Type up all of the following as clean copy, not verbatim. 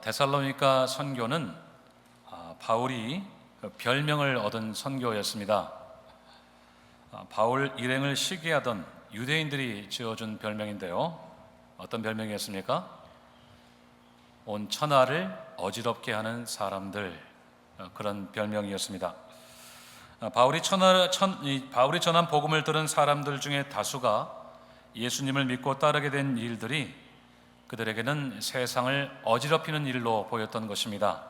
데살로니가 선교는 바울이 별명을 얻은 선교였습니다. 바울 일행을 시기하던 유대인들이 지어준 별명인데요. 어떤 별명이었습니까? 온 천하를 어지럽게 하는 사람들, 그런 별명이었습니다. 바울이 전한 복음을 들은 사람들 중에 다수가 예수님을 믿고 따르게 된 일들이 그들에게는 세상을 어지럽히는 일로 보였던 것입니다.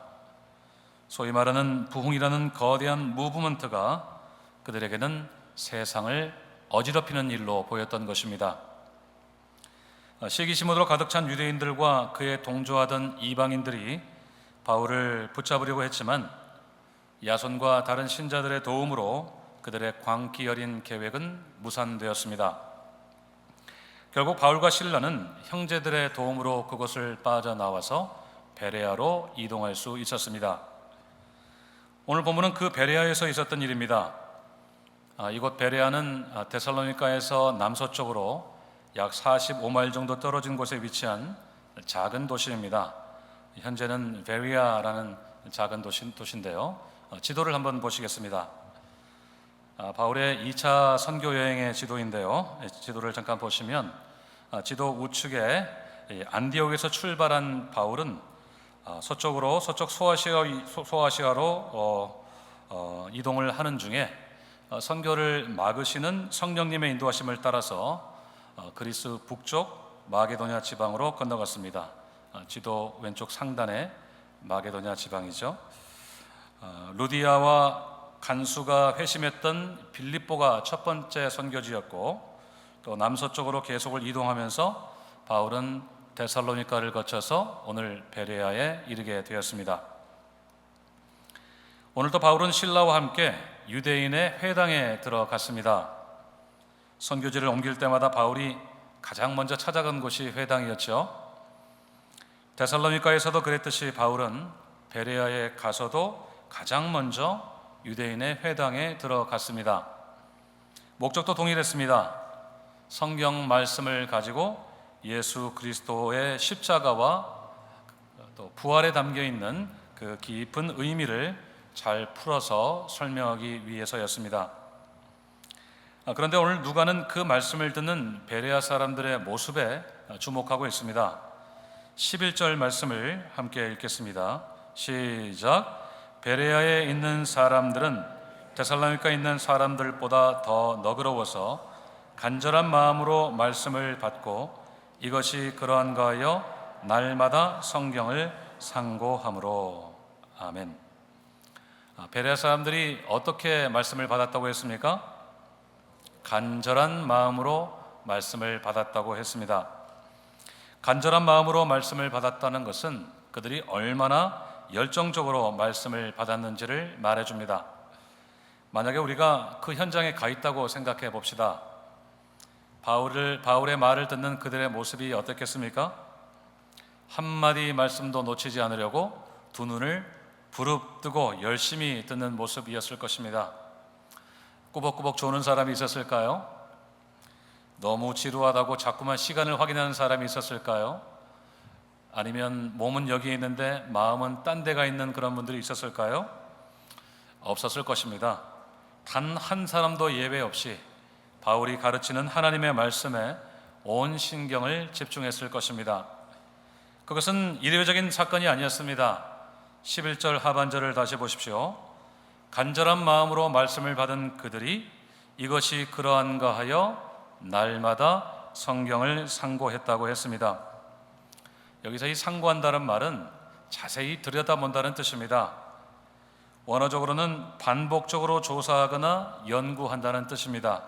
소위 말하는 부흥이라는 거대한 무브먼트가 그들에게는 세상을 어지럽히는 일로 보였던 것입니다. 시기심으로 가득 찬 유대인들과 그에 동조하던 이방인들이 바울을 붙잡으려고 했지만 야손과 다른 신자들의 도움으로 그들의 광기 어린 계획은 무산되었습니다. 결국 바울과 실라는 형제들의 도움으로 그곳을 빠져나와서 베레아로 이동할 수 있었습니다. 오늘 본문은 그 베레아에서 있었던 일입니다. 이곳 베레아는 데살로니가에서 남서쪽으로 약 45마일 정도 떨어진 곳에 위치한 작은 도시입니다. 현재는 베리아라는 작은 도시인데요. 지도를 한번 보시겠습니다. 바울의 2차 선교 여행의 지도인데요. 지도를 잠깐 보시면 지도 우측에 안디옥에서 출발한 바울은 서쪽 소아시아로 이동을 하는 중에 선교를 막으시는 성령님의 인도하심을 따라서 그리스 북쪽 마게도냐 지방으로 건너갔습니다. 지도 왼쪽 상단에 마게도냐 지방이죠. 루디아와 간수가 회심했던 빌립보가 첫 번째 선교지였고, 또 남서쪽으로 계속을 이동하면서 바울은 데살로니가를 거쳐서 오늘 베레아에 이르게 되었습니다. 오늘도 바울은 실라와 함께 유대인의 회당에 들어갔습니다. 선교지를 옮길 때마다 바울이 가장 먼저 찾아간 곳이 회당이었죠. 데살로니가에서도 그랬듯이 바울은 베레아에 가서도 가장 먼저 유대인의 회당에 들어갔습니다. 목적도 동일했습니다. 성경 말씀을 가지고 예수 그리스도의 십자가와 또 부활에 담겨 있는 그 깊은 의미를 잘 풀어서 설명하기 위해서였습니다. 그런데 오늘 누가는 그 말씀을 듣는 베레아 사람들의 모습에 주목하고 있습니다. 11절 말씀을 함께 읽겠습니다. 시작. 베레아에 있는 사람들은 데살로니가에 있는 사람들보다 더 너그러워서 간절한 마음으로 말씀을 받고 이것이 그러한가 하여 날마다 성경을 상고함으로. 아멘. 베레아 사람들이 어떻게 말씀을 받았다고 했습니까? 간절한 마음으로 말씀을 받았다고 했습니다. 간절한 마음으로 말씀을 받았다는 것은 그들이 얼마나 열정적으로 말씀을 받았는지를 말해줍니다. 만약에 우리가 그 현장에 가 있다고 생각해 봅시다. 바울의 말을 듣는 그들의 모습이 어떻겠습니까? 한마디 말씀도 놓치지 않으려고 두 눈을 부릅뜨고 열심히 듣는 모습이었을 것입니다. 꾸벅꾸벅 조는 사람이 있었을까요? 너무 지루하다고 자꾸만 시간을 확인하는 사람이 있었을까요? 아니면 몸은 여기에 있는데 마음은 딴 데가 있는 그런 분들이 있었을까요? 없었을 것입니다. 단 한 사람도 예외 없이 바울이 가르치는 하나님의 말씀에 온 신경을 집중했을 것입니다. 그것은 이례적인 사건이 아니었습니다. 11절 하반절을 다시 보십시오. 간절한 마음으로 말씀을 받은 그들이 이것이 그러한가 하여 날마다 성경을 상고했다고 했습니다. 여기서 이 상고한다는 말은 자세히 들여다본다는 뜻입니다. 원어적으로는 반복적으로 조사하거나 연구한다는 뜻입니다.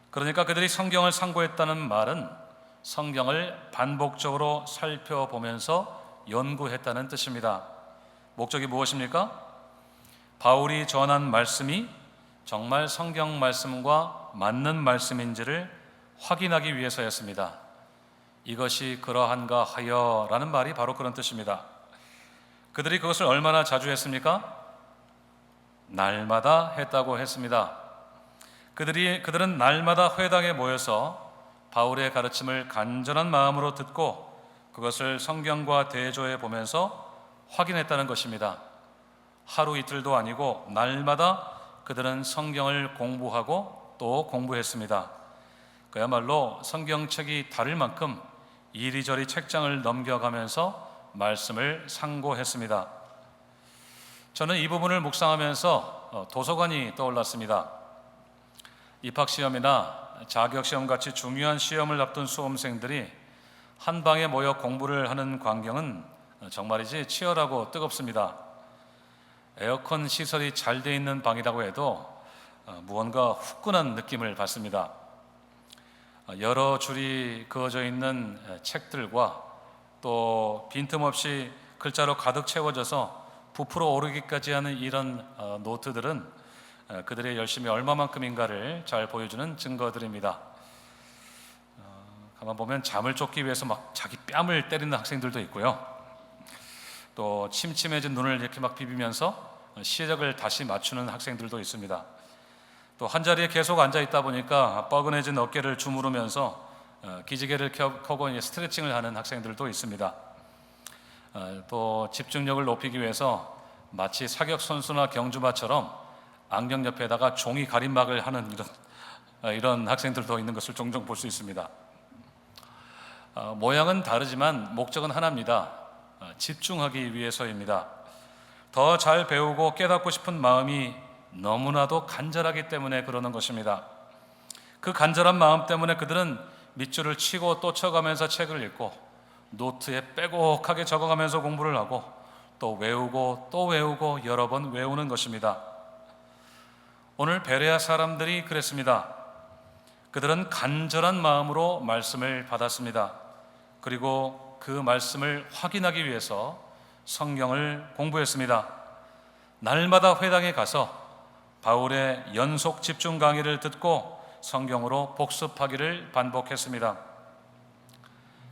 그러니까 그들이 성경을 상고했다는 말은 성경을 반복적으로 살펴보면서 연구했다는 뜻입니다. 목적이 무엇입니까? 바울이 전한 말씀이 정말 성경 말씀과 맞는 말씀인지를 확인하기 위해서였습니다. 이것이 그러한가 하여 라는 말이 바로 그런 뜻입니다. 그들이 그것을 얼마나 자주 했습니까? 날마다 했다고 했습니다. 그들은 날마다 회당에 모여서 바울의 가르침을 간절한 마음으로 듣고 그것을 성경과 대조해 보면서 확인했다는 것입니다. 하루 이틀도 아니고 날마다 그들은 성경을 공부하고 또 공부했습니다. 그야말로 성경책이 다를 만큼 이리저리 책장을 넘겨가면서 말씀을 상고했습니다. 저는 이 부분을 묵상하면서 도서관이 떠올랐습니다. 입학시험이나 자격시험 같이 중요한 시험을 앞둔 수험생들이 한 방에 모여 공부를 하는 광경은 정말이지 치열하고 뜨겁습니다. 에어컨 시설이 잘 돼 있는 방이라고 해도 무언가 후끈한 느낌을 받습니다. 여러 줄이 그어져 있는 책들과 또 빈틈없이 글자로 가득 채워져서 부풀어 오르기까지 하는 이런 노트들은 그들의 열심이 얼마만큼인가를 잘 보여주는 증거들입니다. 가만 보면 잠을 쫓기 위해서 막 자기 뺨을 때리는 학생들도 있고요. 또 침침해진 눈을 이렇게 막 비비면서 시력을 다시 맞추는 학생들도 있습니다. 또 한자리에 계속 앉아 있다 보니까 뻐근해진 어깨를 주무르면서 기지개를 켜고 스트레칭을 하는 학생들도 있습니다. 또 집중력을 높이기 위해서 마치 사격 선수나 경주마처럼 안경 옆에다가 종이 가림막을 하는 이런 학생들도 있는 것을 종종 볼 수 있습니다. 모양은 다르지만 목적은 하나입니다. 집중하기 위해서입니다. 더 잘 배우고 깨닫고 싶은 마음이 너무나도 간절하기 때문에 그러는 것입니다. 그 간절한 마음 때문에 그들은 밑줄을 치고 또 쳐가면서 책을 읽고 노트에 빼곡하게 적어가면서 공부를 하고 또 외우고 또 외우고 여러 번 외우는 것입니다. 오늘 베레아 사람들이 그랬습니다. 그들은 간절한 마음으로 말씀을 받았습니다. 그리고 그 말씀을 확인하기 위해서 성경을 공부했습니다. 날마다 회당에 가서 바울의 연속 집중 강의를 듣고 성경으로 복습하기를 반복했습니다.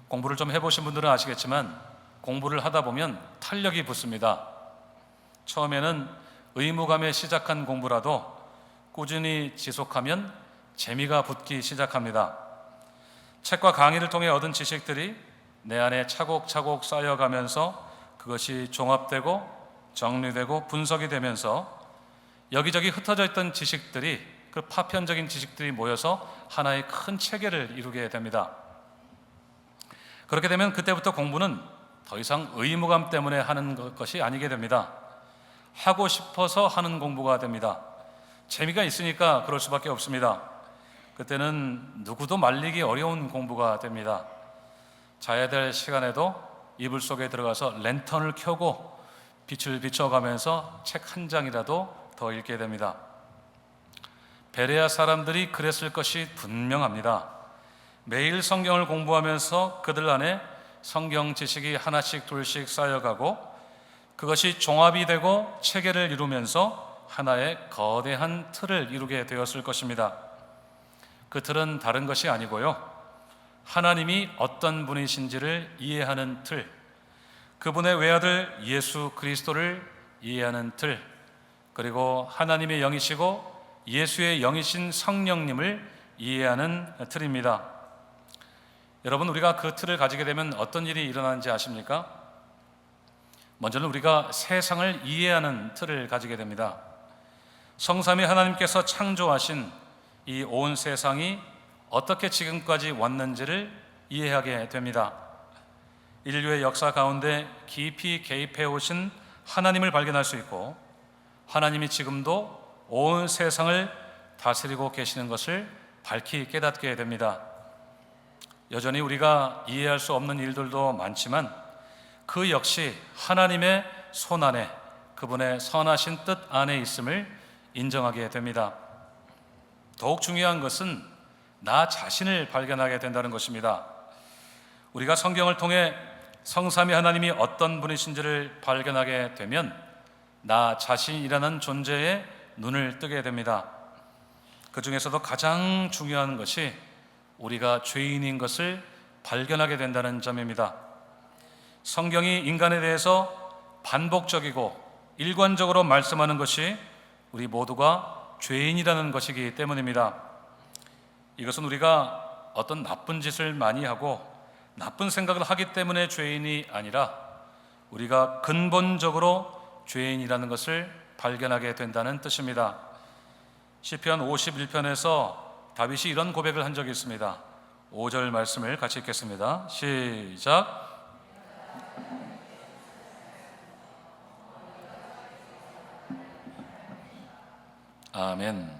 공부를 좀 해보신 분들은 아시겠지만 공부를 하다 보면 탄력이 붙습니다. 처음에는 의무감에 시작한 공부라도 꾸준히 지속하면 재미가 붙기 시작합니다. 책과 강의를 통해 얻은 지식들이 내 안에 차곡차곡 쌓여가면서 그것이 종합되고 정리되고 분석이 되면서 여기저기 흩어져 있던 지식들이 그 파편적인 지식들이 모여서 하나의 큰 체계를 이루게 됩니다. 그렇게 되면 그때부터 공부는 더 이상 의무감 때문에 하는 것이 아니게 됩니다. 하고 싶어서 하는 공부가 됩니다. 재미가 있으니까 그럴 수밖에 없습니다. 그때는 누구도 말리기 어려운 공부가 됩니다. 자야 될 시간에도 이불 속에 들어가서 랜턴을 켜고 빛을 비춰가면서 책 한 장이라도 더 읽게 됩니다. 베레아 사람들이 그랬을 것이 분명합니다. 매일 성경을 공부하면서 그들 안에 성경 지식이 하나씩 둘씩 쌓여가고 그것이 종합이 되고 체계를 이루면서 하나의 거대한 틀을 이루게 되었을 것입니다. 그 틀은 다른 것이 아니고요, 하나님이 어떤 분이신지를 이해하는 틀, 그분의 외아들 예수 그리스도를 이해하는 틀, 그리고 하나님의 영이시고 예수의 영이신 성령님을 이해하는 틀입니다. 여러분, 우리가 그 틀을 가지게 되면 어떤 일이 일어나는지 아십니까? 먼저는 우리가 세상을 이해하는 틀을 가지게 됩니다. 성삼위 하나님께서 창조하신 이 온 세상이 어떻게 지금까지 왔는지를 이해하게 됩니다. 인류의 역사 가운데 깊이 개입해 오신 하나님을 발견할 수 있고, 하나님이 지금도 온 세상을 다스리고 계시는 것을 밝히 깨닫게 됩니다. 여전히 우리가 이해할 수 없는 일들도 많지만 그 역시 하나님의 손 안에, 그분의 선하신 뜻 안에 있음을 인정하게 됩니다. 더욱 중요한 것은 나 자신을 발견하게 된다는 것입니다. 우리가 성경을 통해 성삼위 하나님이 어떤 분이신지를 발견하게 되면 나 자신이라는 존재에 눈을 뜨게 됩니다. 그 중에서도 가장 중요한 것이 우리가 죄인인 것을 발견하게 된다는 점입니다. 성경이 인간에 대해서 반복적이고 일관적으로 말씀하는 것이 우리 모두가 죄인이라는 것이기 때문입니다. 이것은 우리가 어떤 나쁜 짓을 많이 하고 나쁜 생각을 하기 때문에 죄인이 아니라 우리가 근본적으로 죄인이라는 것을 발견하게 된다는 뜻입니다. 시편 51편에서 다윗이 이런 고백을 한 적이 있습니다. 5절 말씀을 같이 읽겠습니다. 시작. 아멘.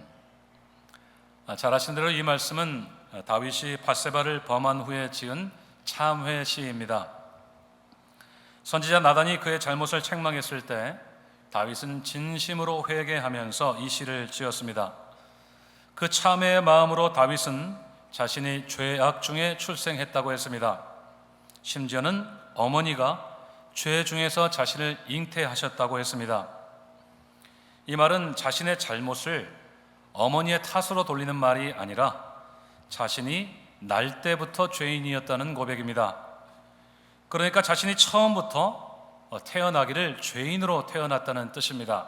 잘 아시는 대로 이 말씀은 다윗이 밧세바를 범한 후에 지은 참회 시입니다. 선지자 나단이 그의 잘못을 책망했을 때 다윗은 진심으로 회개하면서 이 시를 지었습니다. 그 참회의 마음으로 다윗은 자신이 죄악 중에 출생했다고 했습니다. 심지어는 어머니가 죄 중에서 자신을 잉태하셨다고 했습니다. 이 말은 자신의 잘못을 어머니의 탓으로 돌리는 말이 아니라 자신이 날 때부터 죄인이었다는 고백입니다. 그러니까 자신이 처음부터 태어나기를 죄인으로 태어났다는 뜻입니다.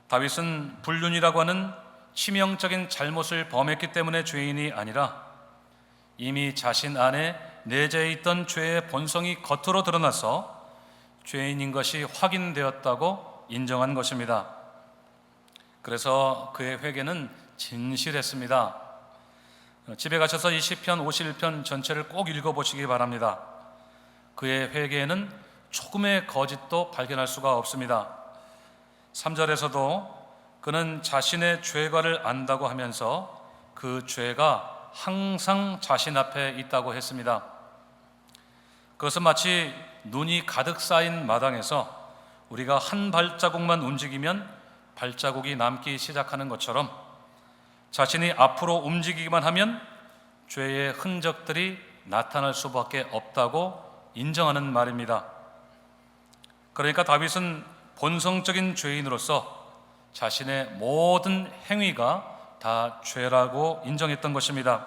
다윗은 불륜이라고 하는 치명적인 잘못을 범했기 때문에 죄인이 아니라 이미 자신 안에 내재해 있던 죄의 본성이 겉으로 드러나서 죄인인 것이 확인되었다고 인정한 것입니다. 그래서 그의 회개는 진실했습니다. 집에 가셔서 이 시편 51편 전체를 꼭 읽어보시기 바랍니다. 그의 회개에는 조금의 거짓도 발견할 수가 없습니다. 3절에서도 그는 자신의 죄과를 안다고 하면서 그 죄가 항상 자신 앞에 있다고 했습니다. 그것은 마치 눈이 가득 쌓인 마당에서 우리가 한 발자국만 움직이면 발자국이 남기 시작하는 것처럼 자신이 앞으로 움직이기만 하면 죄의 흔적들이 나타날 수밖에 없다고 인정하는 말입니다. 그러니까 다윗은 본성적인 죄인으로서 자신의 모든 행위가 다 죄라고 인정했던 것입니다.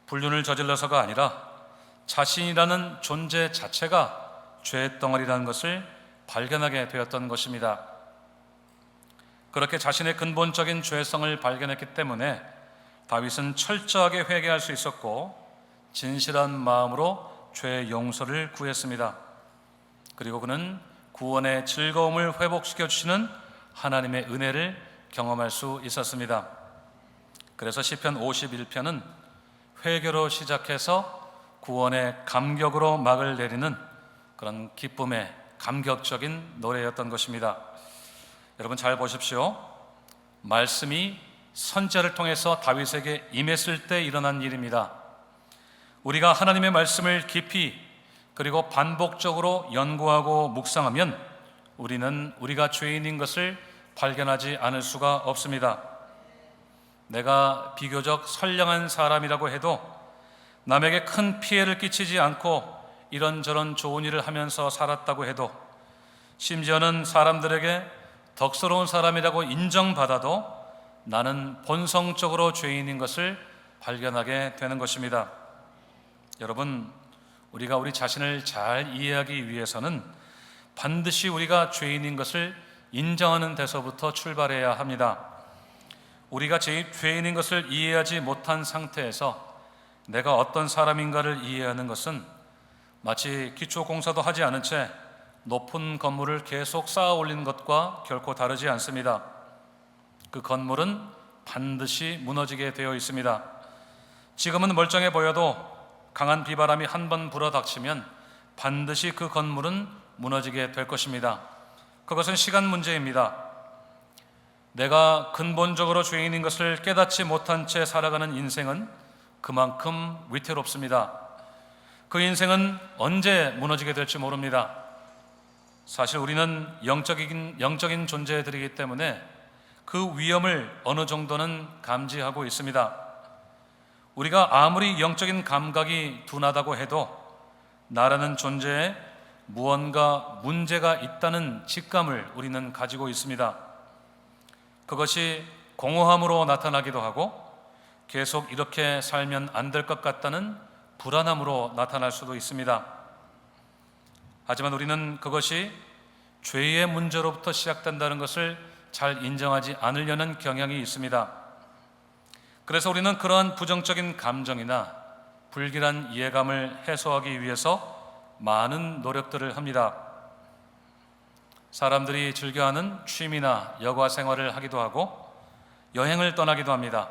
불륜을 저질러서가 아니라 자신이라는 존재 자체가 죄의 덩어리라는 것을 발견하게 되었던 것입니다. 그렇게 자신의 근본적인 죄성을 발견했기 때문에 다윗은 철저하게 회개할 수 있었고 진실한 마음으로 죄의 용서를 구했습니다. 그리고 그는 구원의 즐거움을 회복시켜 주시는 하나님의 은혜를 경험할 수 있었습니다. 그래서 시편 51편은 회개로 시작해서 구원의 감격으로 막을 내리는 그런 기쁨의 감격적인 노래였던 것입니다. 여러분 잘 보십시오. 말씀이 선지자를 통해서 다윗에게 임했을 때 일어난 일입니다. 우리가 하나님의 말씀을 깊이 그리고 반복적으로 연구하고 묵상하면 우리는 우리가 죄인인 것을 발견하지 않을 수가 없습니다. 내가 비교적 선량한 사람이라고 해도 남에게 큰 피해를 끼치지 않고 이런저런 좋은 일을 하면서 살았다고 해도 심지어는 사람들에게 덕스러운 사람이라고 인정받아도 나는 본성적으로 죄인인 것을 발견하게 되는 것입니다. 여러분, 우리가 우리 자신을 잘 이해하기 위해서는 반드시 우리가 죄인인 것을 인정하는 데서부터 출발해야 합니다. 우리가 죄인인 것을 이해하지 못한 상태에서 내가 어떤 사람인가를 이해하는 것은 마치 기초공사도 하지 않은 채 높은 건물을 계속 쌓아 올리는 것과 결코 다르지 않습니다. 그 건물은 반드시 무너지게 되어 있습니다. 지금은 멀쩡해 보여도 강한 비바람이 한 번 불어닥치면 반드시 그 건물은 무너지게 될 것입니다. 그것은 시간 문제입니다. 내가 근본적으로 죄인인 것을 깨닫지 못한 채 살아가는 인생은 그만큼 위태롭습니다. 그 인생은 언제 무너지게 될지 모릅니다. 사실 우리는 영적인 존재들이기 때문에 그 위험을 어느 정도는 감지하고 있습니다. 우리가 아무리 영적인 감각이 둔하다고 해도 나라는 존재에 무언가 문제가 있다는 직감을 우리는 가지고 있습니다. 그것이 공허함으로 나타나기도 하고 계속 이렇게 살면 안 될 것 같다는 불안함으로 나타날 수도 있습니다. 하지만 우리는 그것이 죄의 문제로부터 시작된다는 것을 잘 인정하지 않으려는 경향이 있습니다. 그래서 우리는 그러한 부정적인 감정이나 불길한 이해감을 해소하기 위해서 많은 노력들을 합니다. 사람들이 즐겨하는 취미나 여가 생활을 하기도 하고 여행을 떠나기도 합니다.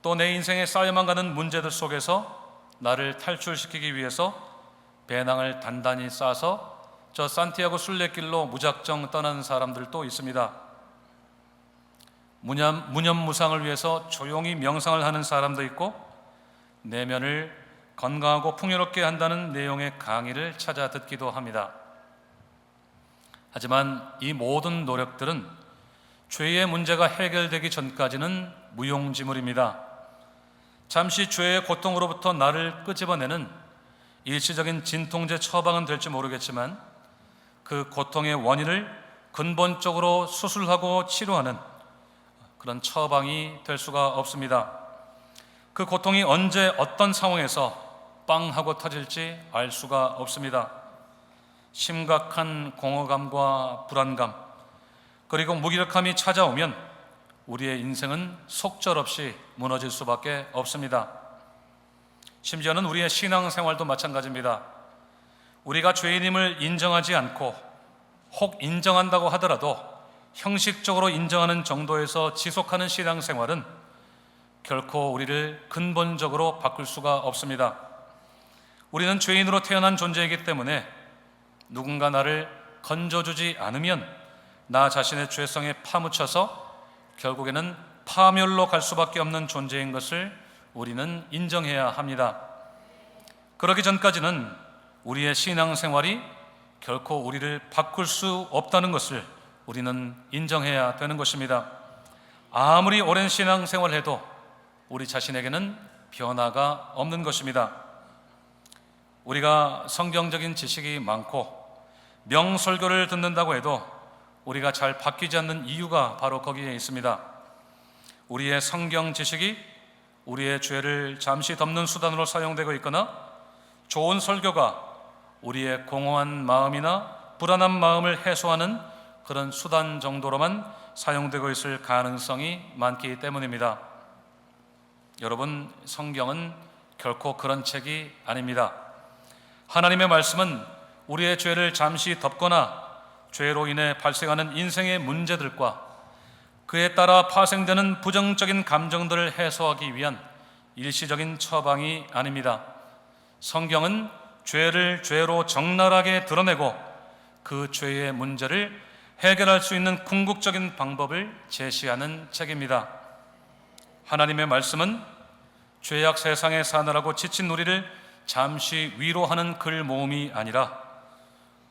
또 내 인생에 쌓여만 가는 문제들 속에서 나를 탈출시키기 위해서 배낭을 단단히 싸서 저 산티아고 순례길로 무작정 떠나는 사람들도 있습니다. 무념무상을 위해서 조용히 명상을 하는 사람도 있고 내면을 건강하고 풍요롭게 한다는 내용의 강의를 찾아 듣기도 합니다. 하지만 이 모든 노력들은 죄의 문제가 해결되기 전까지는 무용지물입니다. 잠시 죄의 고통으로부터 나를 끄집어내는 일시적인 진통제 처방은 될지 모르겠지만 그 고통의 원인을 근본적으로 수술하고 치료하는 그런 처방이 될 수가 없습니다. 그 고통이 언제 어떤 상황에서 빵 하고 터질지 알 수가 없습니다. 심각한 공허감과 불안감 그리고 무기력함이 찾아오면 우리의 인생은 속절없이 무너질 수밖에 없습니다. 심지어는 우리의 신앙생활도 마찬가지입니다. 우리가 죄인임을 인정하지 않고 혹 인정한다고 하더라도 형식적으로 인정하는 정도에서 지속하는 신앙생활은 결코 우리를 근본적으로 바꿀 수가 없습니다. 우리는 죄인으로 태어난 존재이기 때문에 누군가 나를 건져주지 않으면 나 자신의 죄성에 파묻혀서 결국에는 파멸로 갈 수밖에 없는 존재인 것을 우리는 인정해야 합니다. 그러기 전까지는 우리의 신앙생활이 결코 우리를 바꿀 수 없다는 것을 우리는 인정해야 되는 것입니다. 아무리 오랜 신앙생활을 해도 우리 자신에게는 변화가 없는 것입니다. 우리가 성경적인 지식이 많고 명설교를 듣는다고 해도 우리가 잘 바뀌지 않는 이유가 바로 거기에 있습니다. 우리의 성경 지식이 우리의 죄를 잠시 덮는 수단으로 사용되고 있거나 좋은 설교가 우리의 공허한 마음이나 불안한 마음을 해소하는 그런 수단 정도로만 사용되고 있을 가능성이 많기 때문입니다. 여러분, 성경은 결코 그런 책이 아닙니다. 하나님의 말씀은 우리의 죄를 잠시 덮거나 죄로 인해 발생하는 인생의 문제들과 그에 따라 파생되는 부정적인 감정들을 해소하기 위한 일시적인 처방이 아닙니다. 성경은 죄를 죄로 적나라하게 드러내고 그 죄의 문제를 해결할 수 있는 궁극적인 방법을 제시하는 책입니다. 하나님의 말씀은 죄악 세상에 사느라고 지친 우리를 잠시 위로하는 글 모음이 아니라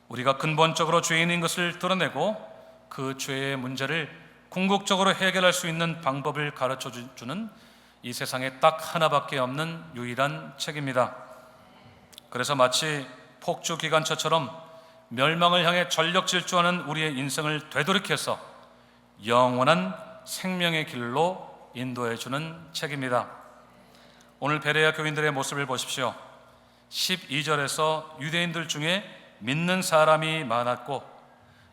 우리가 근본적으로 죄인인 것을 드러내고 그 죄의 문제를 궁극적으로 해결할 수 있는 방법을 가르쳐 주는 이 세상에 딱 하나밖에 없는 유일한 책입니다. 그래서 마치 폭주 기관차처럼 멸망을 향해 전력 질주하는 우리의 인생을 되돌이켜서 영원한 생명의 길로 인도해 주는 책입니다. 오늘 베레아 교인들의 모습을 보십시오. 12절에서 유대인들 중에 믿는 사람이 많았고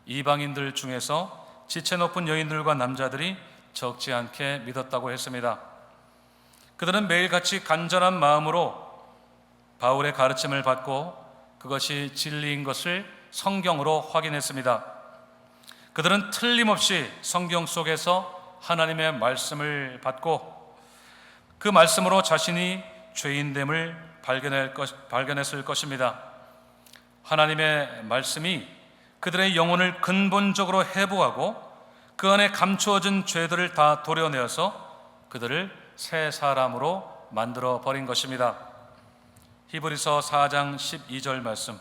이방인들 중에서 지체 높은 여인들과 남자들이 적지 않게 믿었다고 했습니다. 그들은 매일같이 간절한 마음으로 바울의 가르침을 받고 그것이 진리인 것을 성경으로 확인했습니다. 그들은 틀림없이 성경 속에서 하나님의 말씀을 받고 그 말씀으로 자신이 죄인됨을 발견했을 것입니다. 하나님의 말씀이 그들의 영혼을 근본적으로 해부하고 그 안에 감추어진 죄들을 다 도려내어서 그들을 새 사람으로 만들어 버린 것입니다. 히브리서 4장 12절 말씀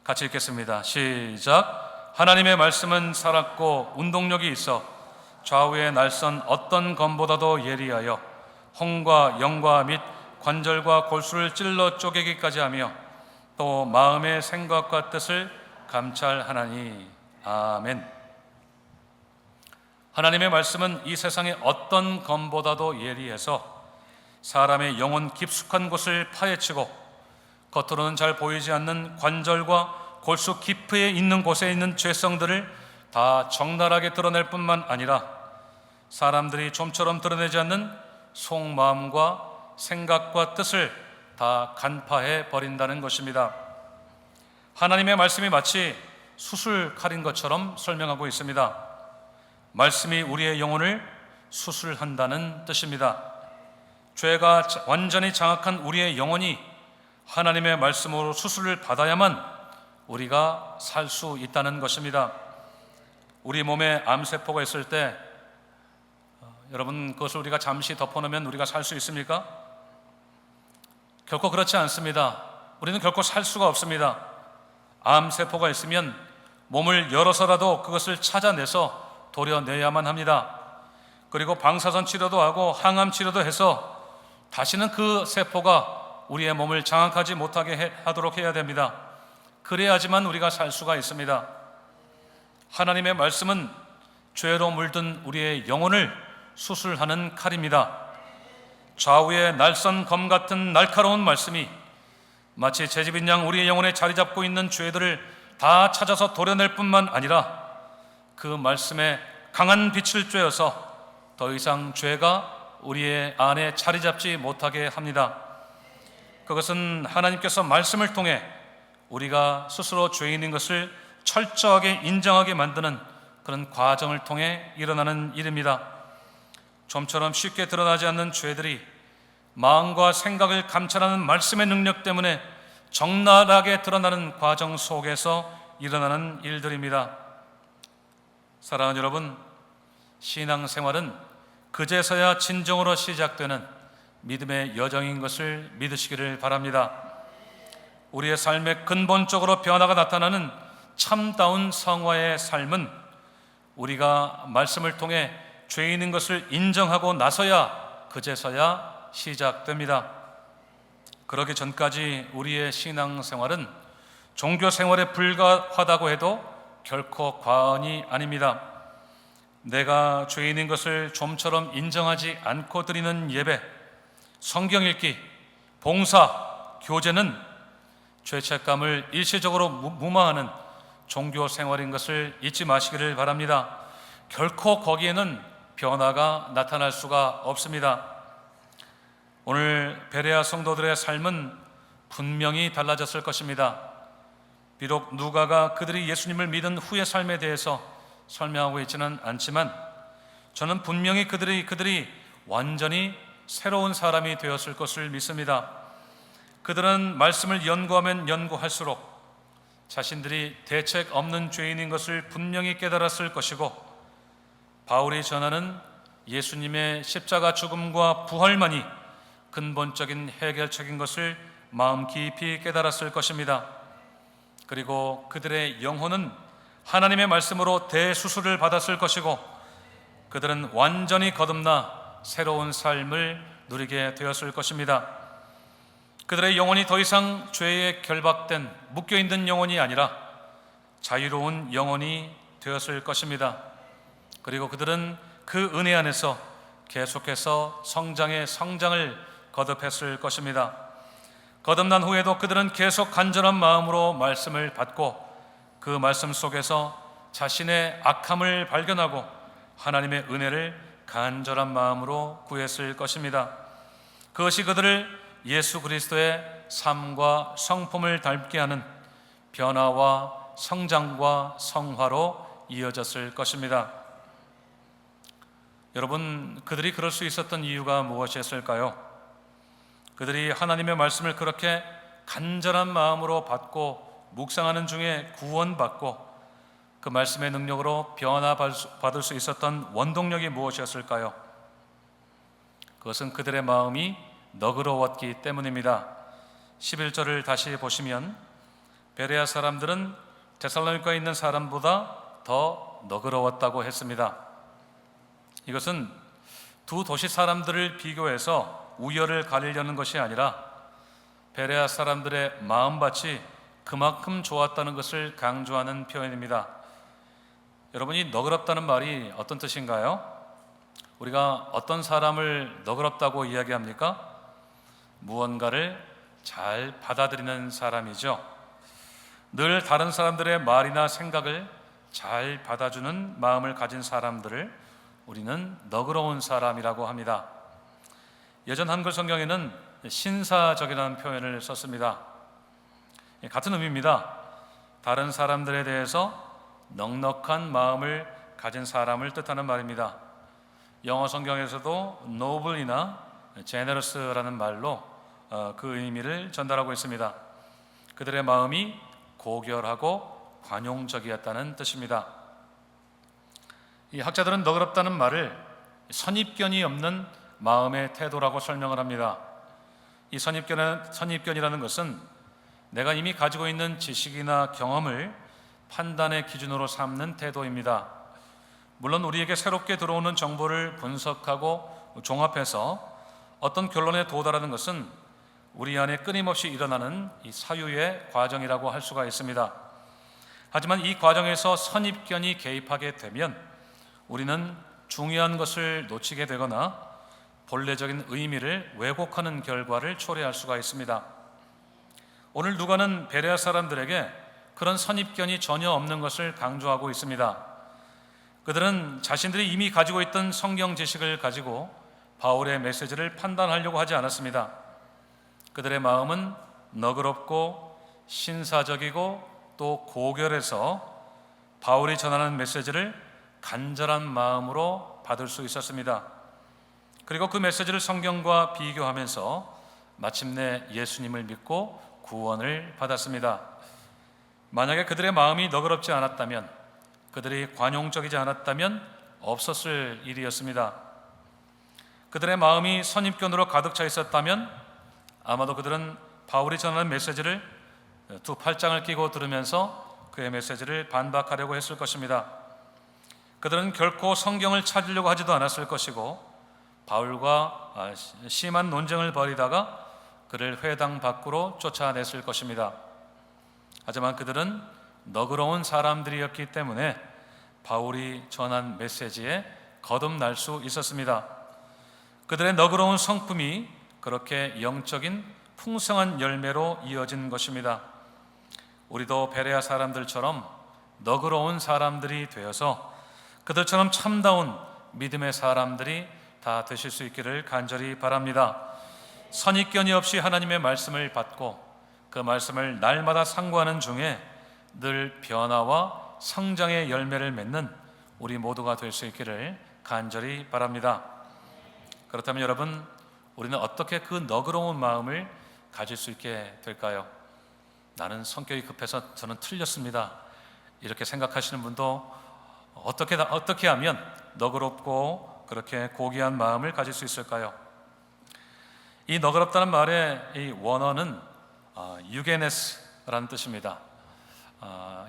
같이 읽겠습니다. 시작. 하나님의 말씀은 살았고 운동력이 있어 좌우의 날선 어떤 검보다도 예리하여 혼과 영과 및 관절과 골수를 찔러 쪼개기까지 하며 또 마음의 생각과 뜻을 감찰하나니. 아멘. 하나님의 말씀은 이 세상의 어떤 검보다도 예리해서 사람의 영혼 깊숙한 곳을 파헤치고 겉으로는 잘 보이지 않는 관절과 골수 깊이에 있는 곳에 있는 죄성들을 다 적나라하게 드러낼 뿐만 아니라 사람들이 좀처럼 드러내지 않는 속마음과 생각과 뜻을 다 간파해 버린다는 것입니다. 하나님의 말씀이 마치 수술칼인 것처럼 설명하고 있습니다. 말씀이 우리의 영혼을 수술한다는 뜻입니다. 죄가 완전히 장악한 우리의 영혼이 하나님의 말씀으로 수술을 받아야만 우리가 살 수 있다는 것입니다. 우리 몸에 암세포가 있을 때 여러분, 그것을 우리가 잠시 덮어놓으면 우리가 살 수 있습니까? 결코 그렇지 않습니다. 우리는 결코 살 수가 없습니다. 암세포가 있으면 몸을 열어서라도 그것을 찾아내서 도려내야만 합니다. 그리고 방사선 치료도 하고 항암 치료도 해서 다시는 그 세포가 우리의 몸을 장악하지 못하게 하도록 해야 됩니다. 그래야지만 우리가 살 수가 있습니다. 하나님의 말씀은 죄로 물든 우리의 영혼을 수술하는 칼입니다. 좌우의 날선 검 같은 날카로운 말씀이 마치 채집인 양 우리의 영혼에 자리 잡고 있는 죄들을 다 찾아서 도려낼 뿐만 아니라 그 말씀에 강한 빛을 쬐어서 더 이상 죄가 우리의 안에 자리 잡지 못하게 합니다. 그것은 하나님께서 말씀을 통해 우리가 스스로 죄인인 것을 철저하게 인정하게 만드는 그런 과정을 통해 일어나는 일입니다. 좀처럼 쉽게 드러나지 않는 죄들이 마음과 생각을 감찰하는 말씀의 능력 때문에 적나라하게 드러나는 과정 속에서 일어나는 일들입니다. 사랑하는 여러분, 신앙생활은 그제서야 진정으로 시작되는 믿음의 여정인 것을 믿으시기를 바랍니다. 우리의 삶에 근본적으로 변화가 나타나는 참다운 성화의 삶은 우리가 말씀을 통해 죄인인 것을 인정하고 나서야 그제서야 시작됩니다. 그러기 전까지 우리의 신앙생활은 종교생활에 불과하다고 해도 결코 과언이 아닙니다. 내가 죄인인 것을 좀처럼 인정하지 않고 드리는 예배, 성경 읽기, 봉사, 교제는 죄책감을 일시적으로 무마하는 종교생활인 것을 잊지 마시기를 바랍니다. 결코 거기에는 변화가 나타날 수가 없습니다. 오늘 베레아 성도들의 삶은 분명히 달라졌을 것입니다. 비록 누가가 그들이 예수님을 믿은 후의 삶에 대해서 설명하고 있지는 않지만 저는 분명히 그들이 완전히 새로운 사람이 되었을 것을 믿습니다. 그들은 말씀을 연구하면 연구할수록 자신들이 대책 없는 죄인인 것을 분명히 깨달았을 것이고, 바울이 전하는 예수님의 십자가 죽음과 부활만이 근본적인 해결책인 것을 마음 깊이 깨달았을 것입니다. 그리고 그들의 영혼은 하나님의 말씀으로 대수술을 받았을 것이고, 그들은 완전히 거듭나 새로운 삶을 누리게 되었을 것입니다. 그들의 영혼이 더 이상 죄에 결박된 묶여있는 영혼이 아니라 자유로운 영혼이 되었을 것입니다. 그리고 그들은 그 은혜 안에서 계속해서 성장의 성장을 거듭했을 것입니다. 거듭난 후에도 그들은 계속 간절한 마음으로 말씀을 받고 그 말씀 속에서 자신의 악함을 발견하고 하나님의 은혜를 간절한 마음으로 구했을 것입니다. 그것이 그들을 예수 그리스도의 삶과 성품을 닮게 하는 변화와 성장과 성화로 이어졌을 것입니다. 여러분, 그들이 그럴 수 있었던 이유가 무엇이었을까요? 그들이 하나님의 말씀을 그렇게 간절한 마음으로 받고 묵상하는 중에 구원받고 그 말씀의 능력으로 변화받을 수 있었던 원동력이 무엇이었을까요? 그것은 그들의 마음이 너그러웠기 때문입니다. 11절을 다시 보시면 베레아 사람들은 데살로니가에 있는 사람보다 더 너그러웠다고 했습니다. 이것은 두 도시 사람들을 비교해서 우열을 가리려는 것이 아니라 베레아 사람들의 마음밭이 그만큼 좋았다는 것을 강조하는 표현입니다. 여러분이 너그럽다는 말이 어떤 뜻인가요? 우리가 어떤 사람을 너그럽다고 이야기합니까? 무언가를 잘 받아들이는 사람이죠. 늘 다른 사람들의 말이나 생각을 잘 받아주는 마음을 가진 사람들을 우리는 너그러운 사람이라고 합니다. 예전 한글 성경에는 신사적이라는 표현을 썼습니다. 같은 의미입니다. 다른 사람들에 대해서 넉넉한 마음을 가진 사람을 뜻하는 말입니다. 영어 성경에서도 noble이나 generous라는 말로 그 의미를 전달하고 있습니다. 그들의 마음이 고결하고 관용적이었다는 뜻입니다. 이 학자들은 너그럽다는 말을 선입견이 없는 마음의 태도라고 설명을 합니다. 이 선입견이라는 것은 내가 이미 가지고 있는 지식이나 경험을 판단의 기준으로 삼는 태도입니다. 물론 우리에게 새롭게 들어오는 정보를 분석하고 종합해서 어떤 결론에 도달하는 것은 우리 안에 끊임없이 일어나는 이 사유의 과정이라고 할 수가 있습니다. 하지만 이 과정에서 선입견이 개입하게 되면 우리는 중요한 것을 놓치게 되거나 본래적인 의미를 왜곡하는 결과를 초래할 수가 있습니다. 오늘 누가는 베레아 사람들에게 그런 선입견이 전혀 없는 것을 강조하고 있습니다. 그들은 자신들이 이미 가지고 있던 성경 지식을 가지고 바울의 메시지를 판단하려고 하지 않았습니다. 그들의 마음은 너그럽고 신사적이고 또 고결해서 바울이 전하는 메시지를 간절한 마음으로 받을 수 있었습니다. 그리고 그 메시지를 성경과 비교하면서 마침내 예수님을 믿고 구원을 받았습니다. 만약에 그들의 마음이 너그럽지 않았다면, 그들이 관용적이지 않았다면 없었을 일이었습니다. 그들의 마음이 선입견으로 가득 차 있었다면 아마도 그들은 바울이 전하는 메시지를 두 팔짱을 끼고 들으면서 그의 메시지를 반박하려고 했을 것입니다. 그들은 결코 성경을 찾으려고 하지도 않았을 것이고 바울과 심한 논쟁을 벌이다가 그를 회당 밖으로 쫓아냈을 것입니다. 하지만 그들은 너그러운 사람들이었기 때문에 바울이 전한 메시지에 거듭날 수 있었습니다. 그들의 너그러운 성품이 그렇게 영적인 풍성한 열매로 이어진 것입니다. 우리도 베레아 사람들처럼 너그러운 사람들이 되어서 그들처럼 참다운 믿음의 사람들이 다 되실 수 있기를 간절히 바랍니다. 선입견이 없이 하나님의 말씀을 받고 그 말씀을 날마다 상고하는 중에 늘 변화와 성장의 열매를 맺는 우리 모두가 될 수 있기를 간절히 바랍니다. 그렇다면 여러분, 우리는 어떻게 그 너그러운 마음을 가질 수 있게 될까요? 나는 성격이 급해서 저는 틀렸습니다, 이렇게 생각하시는 분도 어떻게 하면 너그럽고 그렇게 고귀한 마음을 가질 수 있을까요? 이 너그럽다는 말의 이 원어는 유게네스라는 뜻입니다.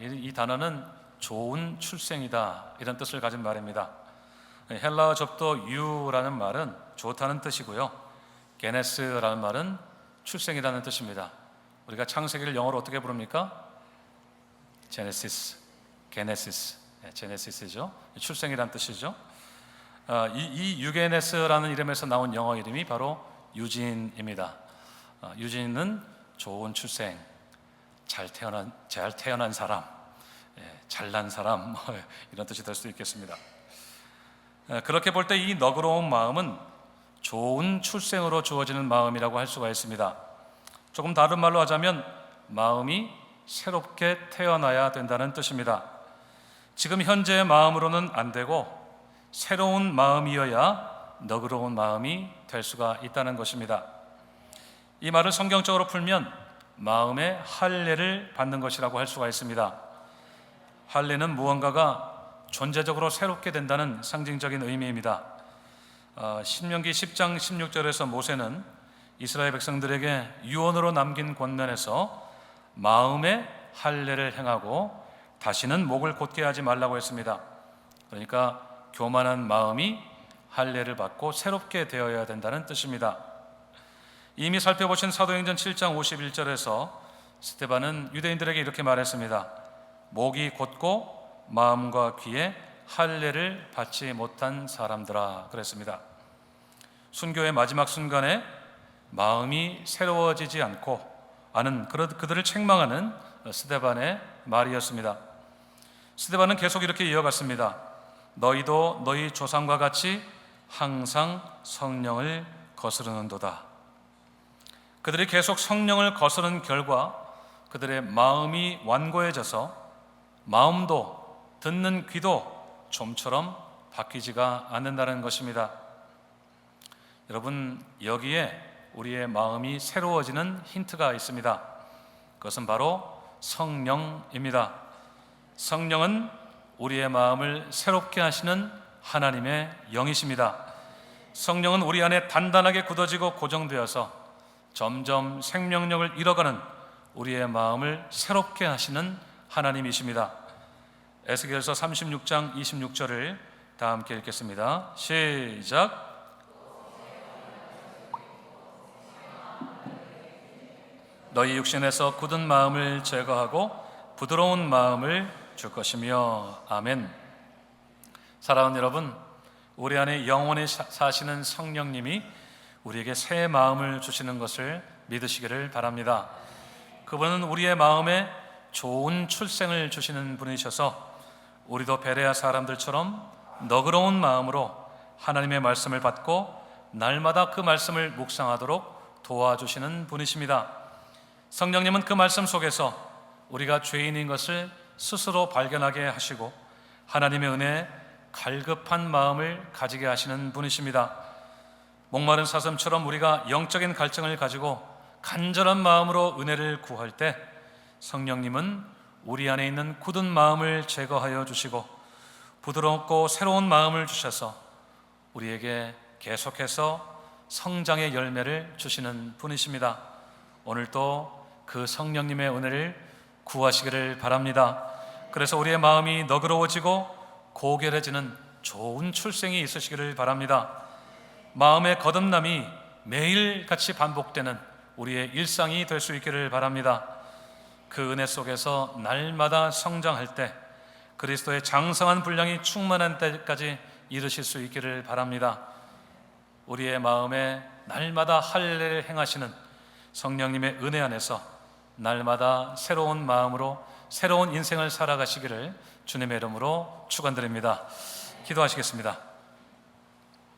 이 단어는 좋은 출생이다, 이런 뜻을 가진 말입니다. 헬라어 접도 유라는 말은 좋다는 뜻이고요, 게네스라는 말은 출생이라는 뜻입니다. 우리가 창세기를 영어로 어떻게 부릅니까? 제네시스, 제네시스죠. 출생이라는 뜻이죠. 이 유게네스라는 이름에서 나온 영어 이름이 바로 유진입니다. 유진은 좋은 출생, 잘 태어난 사람, 잘난 사람, 이런 뜻이 될 수도 있겠습니다. 그렇게 볼 때 이 너그러운 마음은 좋은 출생으로 주어지는 마음이라고 할 수가 있습니다. 조금 다른 말로 하자면 마음이 새롭게 태어나야 된다는 뜻입니다. 지금 현재의 마음으로는 안 되고 새로운 마음이어야 너그러운 마음이 될 수가 있다는 것입니다. 이 말을 성경적으로 풀면 마음의 할례를 받는 것이라고 할 수가 있습니다. 할례는 무언가가 존재적으로 새롭게 된다는 상징적인 의미입니다. 신명기 10장 16절에서 모세는 이스라엘 백성들에게 유언으로 남긴 권면에서 마음의 할례를 행하고 다시는 목을 곧게 하지 말라고 했습니다. 그러니까 교만한 마음이 할례를 받고 새롭게 되어야 된다는 뜻입니다. 이미 살펴보신 사도행전 7장 51절에서 스데반은 유대인들에게 이렇게 말했습니다. 목이 곧고 마음과 귀에 할례를 받지 못한 사람들아, 그랬습니다. 순교의 마지막 순간에 마음이 새로워지지 않고 아는 그들을 책망하는 스데반의 말이었습니다. 스데반은 계속 이렇게 이어갔습니다. 너희도 너희 조상과 같이 항상 성령을 거스르는도다. 그들이 계속 성령을 거스른 결과 그들의 마음이 완고해져서 마음도 듣는 귀도 좀처럼 바뀌지가 않는다는 것입니다. 여러분, 여기에 우리의 마음이 새로워지는 힌트가 있습니다. 그것은 바로 성령입니다. 성령은 우리의 마음을 새롭게 하시는 하나님의 영이십니다. 성령은 우리 안에 단단하게 굳어지고 고정되어서 점점 생명력을 잃어가는 우리의 마음을 새롭게 하시는 하나님이십니다. 에스겔서 36장 26절을 다 함께 읽겠습니다. 시작. 너희 육신에서 굳은 마음을 제거하고 부드러운 마음을 줄 것이며. 아멘. 사랑하는 여러분, 우리 안에 영원히 사시는 성령님이 우리에게 새 마음을 주시는 것을 믿으시기를 바랍니다. 그분은 우리의 마음에 좋은 출생을 주시는 분이셔서 우리도 베레아 사람들처럼 너그러운 마음으로 하나님의 말씀을 받고 날마다 그 말씀을 묵상하도록 도와주시는 분이십니다. 성령님은 그 말씀 속에서 우리가 죄인인 것을 스스로 발견하게 하시고 하나님의 은혜에 갈급한 마음을 가지게 하시는 분이십니다. 목마른 사슴처럼 우리가 영적인 갈증을 가지고 간절한 마음으로 은혜를 구할 때 성령님은 우리 안에 있는 굳은 마음을 제거하여 주시고 부드럽고 새로운 마음을 주셔서 우리에게 계속해서 성장의 열매를 주시는 분이십니다. 오늘도 그 성령님의 은혜를 구하시기를 바랍니다. 그래서 우리의 마음이 너그러워지고 고결해지는 좋은 출생이 있으시기를 바랍니다. 마음의 거듭남이 매일같이 반복되는 우리의 일상이 될 수 있기를 바랍니다. 그 은혜 속에서 날마다 성장할 때 그리스도의 장성한 분량이 충만한 때까지 이르실 수 있기를 바랍니다. 우리의 마음에 날마다 할례를 행하시는 성령님의 은혜 안에서 날마다 새로운 마음으로 새로운 인생을 살아가시기를 주님의 이름으로 축원드립니다. 기도하시겠습니다.